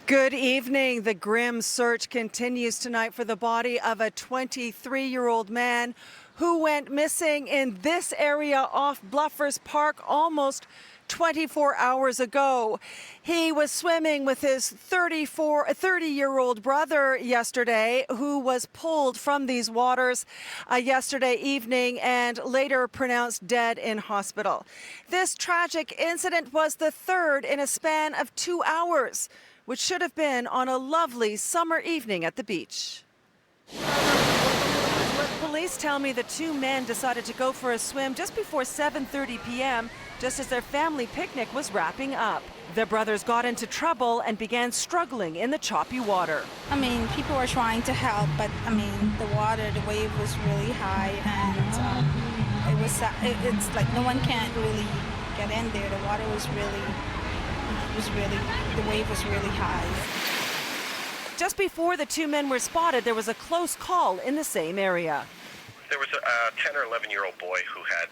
Good evening. The grim search continues tonight for the body of a 23-year-old man who went missing in this area off Bluffers Park almost 24 hours ago. He was swimming with his 30-year-old brother yesterday, who was pulled from these waters yesterday evening and later pronounced dead in hospital. This tragic incident was the third in a span of 2 hours, which should have been on a lovely summer evening at the beach. Police tell me the two men decided to go for a swim just before 7:30 p.m., just as their family picnic was wrapping up. The brothers got into trouble and began struggling in the choppy water. People were trying to help, but the wave was really high, and it's like no one can't really get in there. The water was the wave was really high. Just before the two men were spotted, there was a close call in the same area. There was a 10 or 11-year-old boy who had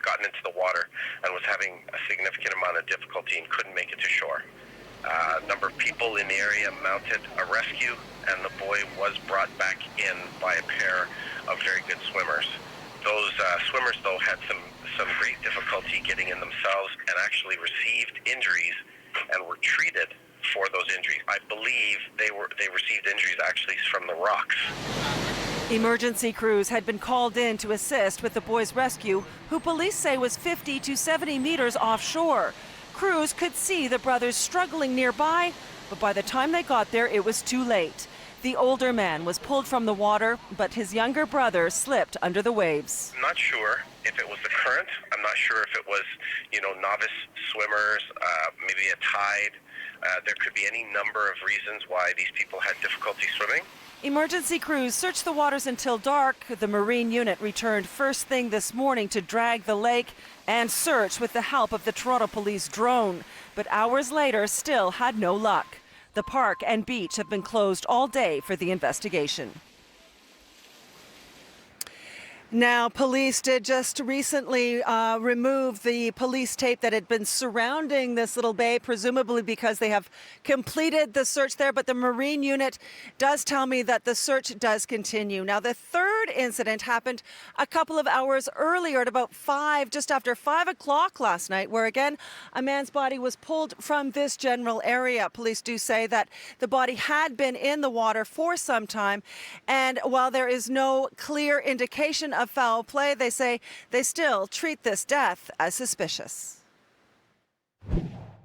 gotten into the water and was having a significant amount of difficulty and couldn't make it to shore. A number of people in the area mounted a rescue, and the boy was brought back in by a pair of very good swimmers. Those swimmers, though, had some great difficulty getting in themselves and actually received injuries and were treated for those injuries. I believe they received injuries actually from the rocks. Emergency crews had been called in to assist with the boy's rescue, who police say was 50 to 70 meters offshore. Crews could see the brothers struggling nearby, but by the time they got there, it was too late. The older man was pulled from the water, but his younger brother slipped under the waves. I'm not sure if it was the current. I'm not sure if it was, novice swimmers, maybe a tide. There could be any number of reasons why these people had difficulty swimming. Emergency crews searched the waters until dark. The Marine unit returned first thing this morning to drag the lake and search with the help of the Toronto Police drone. But hours later, still had no luck. The park and beach have been closed all day for the investigation. Now, police did just recently remove the police tape that had been surrounding this little bay, presumably because they have completed the search there. But the Marine unit does tell me that the search does continue. Now, the third incident happened a couple of hours earlier at about just after 5 o'clock last night, where again, a man's body was pulled from this general area. Police do say that the body had been in the water for some time. And while there is no clear indication of foul play, they say they still treat this death as suspicious.